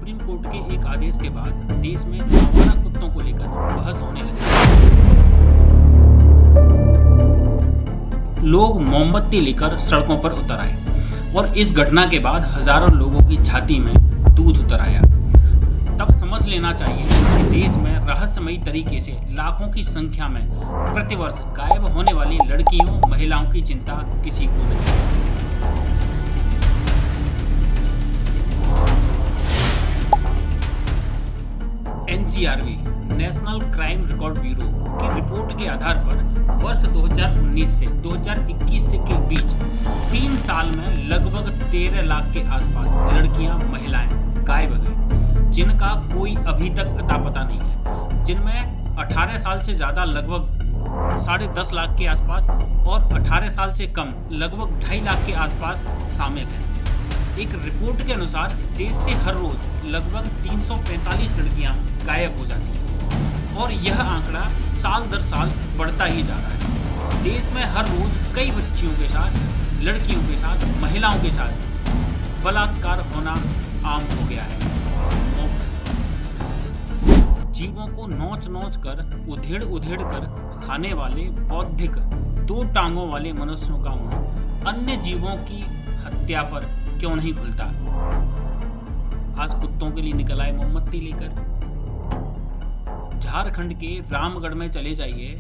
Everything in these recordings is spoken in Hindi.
सुप्रीम कोर्ट के एक आदेश के बाद देश में आवारा कुत्तों को लेकर बहस होने लगी। लोग मोमबत्ती लेकर सड़कों पर उतर आए और इस घटना के बाद हजारों लोगों की छाती में दूध उतर आया। तब समझ लेना चाहिए कि देश में रहस्यमयी तरीके से लाखों की संख्या में प्रतिवर्ष गायब होने वाली लड़कियों, महिलाओं की चिंता किसी को नहीं। NCRB national crime record bureau की रिपोर्ट के आधार पर वर्ष 2019 से 2021 के बीच 3 साल में लगभग 13 लाख के आसपास लड़कियां, महिलाएं गायब हो गई, जिनका कोई अभी तक अता पता नहीं है, जिनमें 18 साल से ज्यादा लगभग 10.5 लाख के आसपास और 18 साल से कम लगभग 2.5 लाख के आसपास शामिल हैं। एक रिपोर्ट के अनुसार देश से हर रोज लगभग 345 लड़कियां गायब हो जाती हैं और यह आंकड़ा साल दर साल बढ़ता ही जा रहा है। देश में हर रोज कई बच्चियों के साथ, लड़कियों के साथ, महिलाओं के साथ बलात्कार होना आम हो गया है। जीवों को नोच नोच कर, उधेड़ उधेड़ कर खाने वाले बौद्धिक 2 टांगों वाले मनुष्यों का मुंह अन्य जीवों की हत्या पर क्यों नहीं खुलता। आज कुत्तों के लिए निकल आए मोमबत्ती लेकर। झारखंड के रामगढ़ में चले जाइए,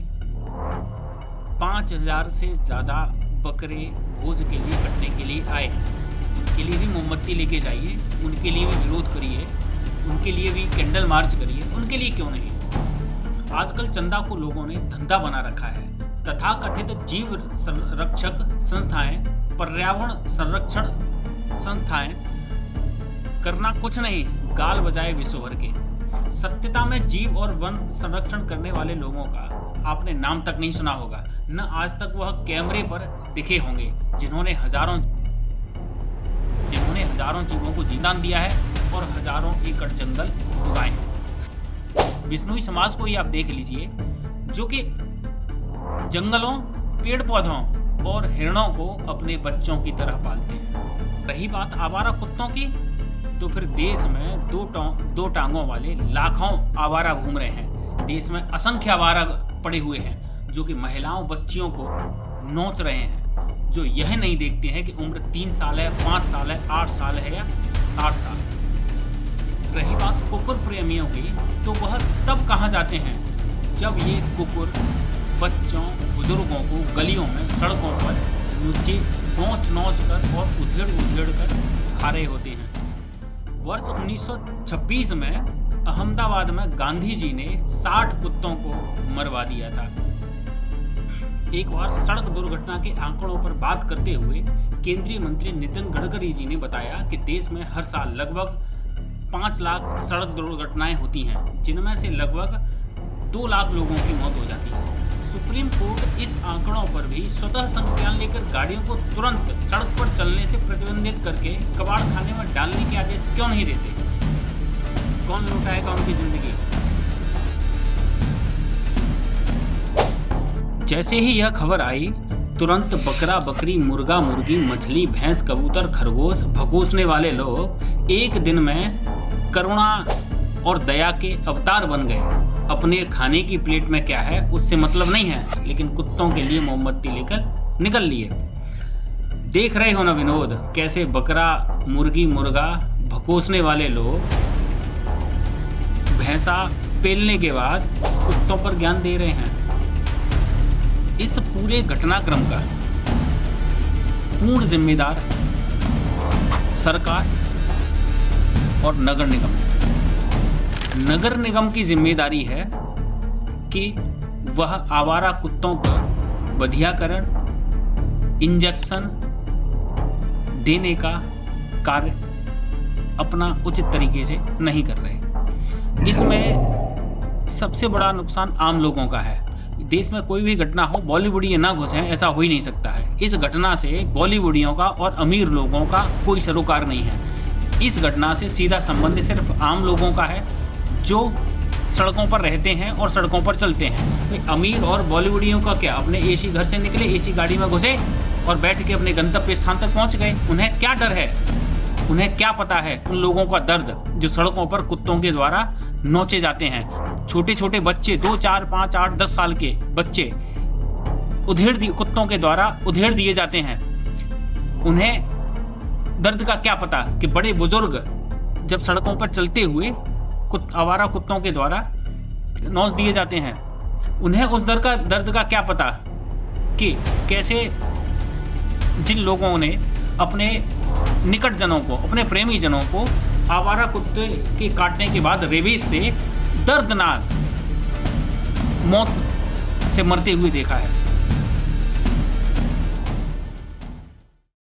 5000 से ज्यादा बकरे भोज के लिए कटने के लिए आए। उनके लिए भी मोमबत्ती लेके जाइए, उनके लिए भी विरोध करिए, उनके लिए भी कैंडल मार्च करिए, उनके लिए क्यों नहीं। आजकल चंदा को लोगों ने धंधा बना रखा है। तथाकथित जीव संरक्षक संस्थाएं, पर्यावरण संरक्षण संस्थाएं करना कुछ नहीं, गाल बजाए विश्व भर के। सत्यता में जीव और वन संरक्षण करने वाले लोगों का आपने नाम तक नहीं सुना होगा, न आज तक वह कैमरे पर दिखे होंगे, जिन्होंने हजारों जीवों को जीवन दिया है और हजारों एकड़ जंगल उगाए हैं। बिश्नोई समाज को ही आप देख लीजिए, जो कि जंगलों, पेड़ पौधों और हिरणों को अपने बच्चों की तरह पालते हैं। रही बात आवारा कुत्तों की, तो फिर देश में दो टांगों वाले लाखों आवारा घूम रहे हैं। देश में असंख्य आवारा पड़े हुए हैं जो कि महिलाओं, बच्चियों को नोच रहे हैं, जो यह नहीं देखते हैं कि उम्र 3 साल है, 5 साल है, 8 साल है या 60 साल। रही बात कुकुर प्रेमियों की, तो वह तब कहां जाते हैं जब ये कुकुर बच्चों, बुजुर्गों को गलियों में, सड़कों पर नीचे नोच कर और उधेड़ कर खा रहे होते हैं। वर्ष 1926 में अहमदाबाद में गांधी जी ने 60 कुत्तों को मरवा दिया था। एक बार सड़क दुर्घटना के आंकड़ों पर बात करते हुए केंद्रीय मंत्री नितिन गडकरी जी ने बताया कि देश में हर साल लगभग 5 लाख सड़क दुर्घटनाएं होती हैं, जिनमें से लगभग 2 लाख लोगों की मौत हो जाती है। सुप्रीम कोर्ट इस आंकड़ों पर भी स्वतः संज्ञान लेकर गाड़ियों को तुरंत सड़क पर चलने से प्रतिबंधित करके कबाड़ खाने में डालने के आदेश क्यों नहीं देते। कौन लुटाएगा उनकी जिंदगी। जैसे ही यह खबर आई, तुरंत बकरा, बकरी, मुर्गा, मुर्गी, मछली, भैंस, कबूतर, खरगोश भगोसने वाले लोग एक दिन में करुणा और दया के अवतार बन गए। अपने खाने की प्लेट में क्या है उससे मतलब नहीं है, लेकिन कुत्तों के लिए मोमबत्ती लेकर निकल लिए। देख रहे हो ना विनोद, कैसे बकरा, मुर्गी, मुर्गा भकोसने वाले लोग भैंसा पेलने के बाद कुत्तों पर ज्ञान दे रहे हैं। इस पूरे घटनाक्रम का पूर्ण जिम्मेदार सरकार और नगर निगम है। नगर निगम की जिम्मेदारी है कि वह आवारा कुत्तों का बधियाकरण, इंजेक्शन देने का कार्य अपना उचित तरीके से नहीं कर रहे। इसमें सबसे बड़ा नुकसान आम लोगों का है। देश में कोई भी घटना हो, बॉलीवुडिये ना घुसे, ऐसा हो ही नहीं सकता है। इस घटना से बॉलीवुडियों का और अमीर लोगों का कोई सरोकार नहीं है। इस घटना से सीधा संबंध सिर्फ आम लोगों का है, जो सड़कों पर रहते हैं और सड़कों पर चलते हैं। अमीर और बॉलीवुडियों का क्या, अपने एसी घर से निकले, एसी गाड़ी में घुसे और बैठ के अपने गंतव्य स्थान तक पहुंच गए। उन्हें क्या डर है उन्हें क्या पता है उन लोगों का दर्द जो सड़कों पर कुत्तों के द्वारा नोचे जाते हैं। छोटे छोटे बच्चे 2, 4, 5, 8, 10 साल के बच्चे कुत्तों के द्वारा उधेड़ दिए जाते हैं। उन्हें दर्द का क्या पता कि बड़े बुजुर्ग जब सड़कों पर चलते हुए आवारा कुत्तों के द्वारा नोच दिए जाते हैं। उन्हें उस दर्द का क्या पता कि कैसे जिन लोगों ने अपने निकट जनों को, अपने प्रेमी जनों को आवारा कुत्ते के काटने के बाद रेबीज से दर्दनाक मौत से मरते हुए देखा है।